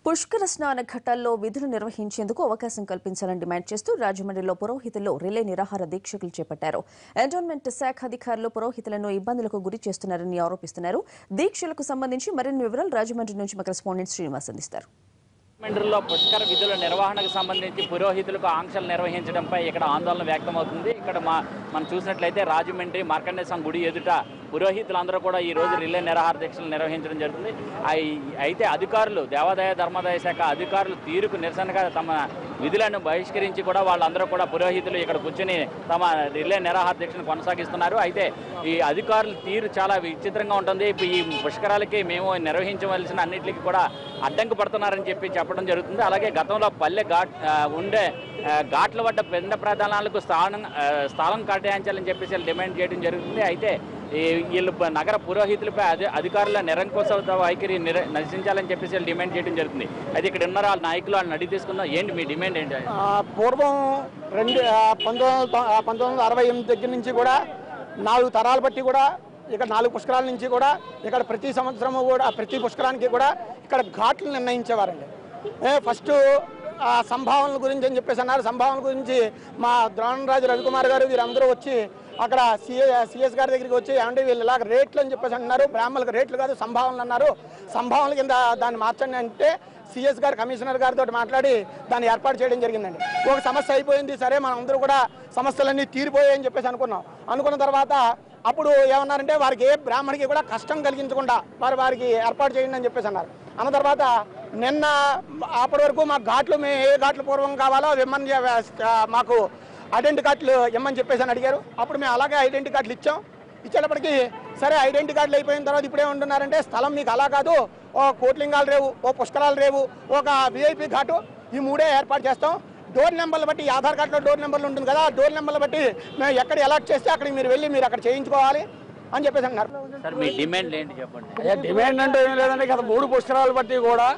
పుష్కర స్నాన ఘట్టాల్లో విధులు నిర్వహించేందుకు అవకాశం కల్పించాలని డిమాండ్ చేస్తూ రాజమండ్రిలో పురోహితులు రిలే నిరాహార దీక్షలు చేపట్టారు. ఎండోన్మెంట్ శాఖ అధికారులు పురోహితులను ఇబ్బందులకు గురి చేస్తున్నారని ఆరోపిస్తున్నారు. దీక్షలకు సంబంధించి మరిన్ని వివరాలు రాజమండ్రి నుంచి మా కరెస్పాండెంట్ శ్రీనివాస్ అందిస్తారు. రాజమండ్రిలో పుష్కర విధుల నిర్వహణకు సంబంధించి పురోహితులకు ఆంక్షలు నిర్వహించడంపై ఇక్కడ ఆందోళన వ్యక్తమవుతుంది. ఇక్కడ మనం చూసినట్లయితే రాజమండ్రి మార్కండేయ గుడి ఎదుట పురోహితులందరూ కూడా ఈ రోజు రిలే నిరాహార దీక్షలు నిర్వహించడం జరుగుతుంది. అయితే అధికారులు దేవాదాయ ధర్మాదాయ శాఖ అధికారులు తీరుకు నిరసనగా తమ విధులను బహిష్కరించి కూడా వాళ్ళందరూ కూడా పురోహితులు ఇక్కడ కూర్చొని తమ రిలే నిరాహార దీక్షను కొనసాగిస్తున్నారు. అయితే ఈ అధికారుల తీరు చాలా విచిత్రంగా ఉంటుంది. ఈ పుష్కరాలకి మేము నిర్వహించవలసిన అన్నింటికి కూడా అడ్డంకు పడుతున్నారని చెప్పడం జరుగుతుంది. అలాగే గతంలో పల్లె ఘాట్ల వద్ద పెద్ద ప్రధానాలకు స్థలం కేటాయించాలని చెప్పేసి డిమాండ్ చేయడం జరుగుతుంది. అయితే వీళ్ళు నగర పురోహితులపై అధికారుల నిరంకుశ వైఖరి నశించాలని చెప్పేసి డిమాండ్ చేయడం జరుగుతుంది. అయితే ఇక్కడ ఉన్న వాళ్ళ నాయకులు వాళ్ళని అడిగి తీసుకుందాం. ఏంటి మీ డిమాండ్ ఏంటి? పూర్వం 1968 దగ్గర నుంచి కూడా 4 తరాలు బట్టి కూడా ఇక్కడ 4 పుష్కరాల నుంచి కూడా ఇక్కడ ప్రతి సంవత్సరము కూడా ప్రతి పుష్కరానికి కూడా ఇక్కడ ఘాట్లు నిర్ణయించేవారండి. ఫస్ట్ సంభావనల గురించి అని చెప్పేసి అన్నారు. సంభావనల గురించి మా ద్రోణరాజు రవికుమార్ గారు వీరందరూ వచ్చి అక్కడ సిఎస్ గారి దగ్గరికి వచ్చి ఏమంటే వీళ్ళు ఇలాగ రేట్లు అని చెప్పేసి అన్నారు. బ్రాహ్మణులకు రేట్లు కాదు సంభావనలు అన్నారు. సంభావనల కింద దాన్ని మార్చండి అంటే సిఎస్ గారు కమిషనర్ గారితో మాట్లాడి దాన్ని ఏర్పాటు చేయడం జరిగిందండి. ఒక సమస్య అయిపోయింది, సరే మనం అందరూ కూడా సమస్యలన్నీ తీరిపోయాయని చెప్పేసి అనుకున్న తర్వాత అప్పుడు ఏమన్నారంటే వారికి ఏ బ్రాహ్మణికి కూడా కష్టం కలిగించకుండా వారికి ఏర్పాటు చేయండి అని చెప్పేసి అన్నారు. అన్న తర్వాత నిన్న అప్పటి వరకు మా ఘాట్లు మేము ఏ ఘాట్లు పూర్వం కావాలో ఇమ్మని మాకు ఐడెంటిటీ కార్డులు ఇమ్మని చెప్పేసి అని అడిగారు. అప్పుడు మేము అలాగే ఐడెంటిటీ కార్డులు ఇచ్చేటప్పటికి సరే ఐడెంటిటీ కార్డులు అయిపోయిన తర్వాత ఇప్పుడు ఏమంటున్నారంటే స్థలం మీకు అలా కాదు, ఓ కోట్లింగాలు రేవు, ఓ పుష్కరాలు రేవు, ఒక విఐపి ఘాటు, ఈ 3 ఏర్పాటు చేస్తాం. డోర్ నెంబర్లు బట్టి ఆధార్ కార్డులో డోర్ నెంబర్లు ఉంటుంది కదా, డోర్ నెంబర్లు బట్టి మేము ఎక్కడ అలాట్ చేస్తే అక్కడికి మీరు వెళ్ళి మీరు అక్కడ చేయించుకోవాలి అని చెప్పేసి అన్నారు. డిమాండ్ అంటే ఏం లేదండి, గత 3 పుష్కరాలు బట్టి కూడా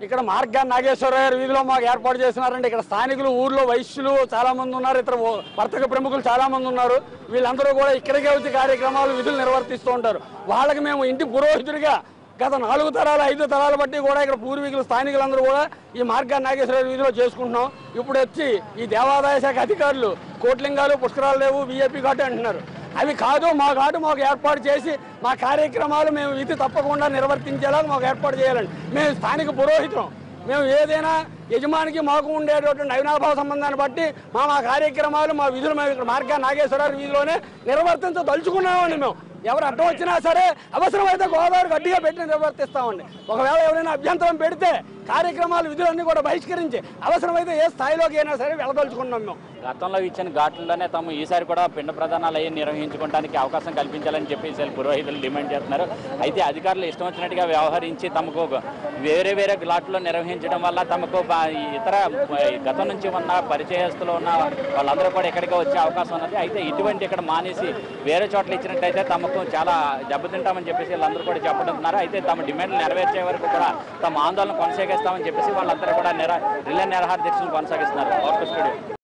ఇక్కడ మార్గా నాగేశ్వరరావు గారి వీధిలో మాకు ఏర్పాటు చేస్తున్నారండి. ఇక్కడ స్థానికులు ఊర్లో వైశ్యులు చాలా మంది ఉన్నారు, ఇతర వర్తక ప్రముఖులు చాలా మంది ఉన్నారు. వీళ్ళందరూ కూడా ఇక్కడికే వచ్చి కార్యక్రమాలు విధులు నిర్వర్తిస్తూ ఉంటారు. వాళ్ళకి మేము ఇంటి పురోహితుడిగా గత 4 తరాలు 5 తరాలు బట్టి కూడా ఇక్కడ పూర్వీకులు స్థానికులందరూ కూడా ఈ మార్గా నాగేశ్వరరావు వీధిలో చేసుకుంటున్నాం. ఇప్పుడు వచ్చి ఈ దేవాదాయ శాఖ అధికారులు కోట్లింగాలు పుష్కరాలు లేవు విఐపి ఘాటు అంటున్నారు. అవి కాదు, మా ఘాటు మాకు ఏర్పాటు చేసి మా కార్యక్రమాలు మేము విధి తప్పకుండా నిర్వర్తించేలా మాకు ఏర్పాటు చేయాలండి. మేము స్థానిక పురోహితం, మేము ఏదైనా యజమానికి మాకు ఉండేటటువంటి అవినాభావ సంబంధాన్ని బట్టి మా కార్యక్రమాలు మా విధులు మేము ఇక్కడ మార్గా నాగేశ్వరరావు వీధిలోనే నిర్వర్తించదలుచుకున్నామండి. మేము ఎవరు అడ్డం వచ్చినా సరే అవసరమైతే గోదావరి గట్టిగా పెట్టి నిర్వర్తిస్తామండి. ఒకవేళ ఎవరైనా అభ్యంతరం పెడితే కార్యక్రమాలు విధులన్నీ కూడా బహిష్కరించి అవసరమైతే ఏ స్థాయిలోకి అయినా సరే వెళ్ళదలుచుకున్నాం. మేము గతంలో ఇచ్చిన ఘాట్లలోనే తాము ఈసారి కూడా పిండ ప్రధానాలు అయ్యి నిర్వహించుకోవడానికి అవకాశం కల్పించాలని చెప్పేసి పురోహితులు డిమాండ్ చేస్తున్నారు. అయితే అధికారులు ఇష్టం వచ్చినట్టుగా వ్యవహరించి తమకు వేరే ఘాట్లో నిర్వహించడం వల్ల తమకు ఇతర గతం నుంచి ఉన్న పరిచయస్తులు ఉన్న వాళ్ళందరూ కూడా ఇక్కడికి వచ్చే అవకాశం ఉన్నది. అయితే ఇటువంటి ఇక్కడ మానేసి వేరే చోట్ల ఇచ్చినట్టయితే తమకు చాలా దెబ్బతింటామని చెప్పేసి వాళ్ళందరూ కూడా చెప్పడంటున్నారు. అయితే తమ డిమాండ్లు నెరవేర్చే వరకు కూడా తమ ఆందోళన కొనసాగిస్తామని చెప్పేసి వాళ్ళందరూ కూడా రిలే నిరాహార దీక్షలు కొనసాగిస్తున్నారు.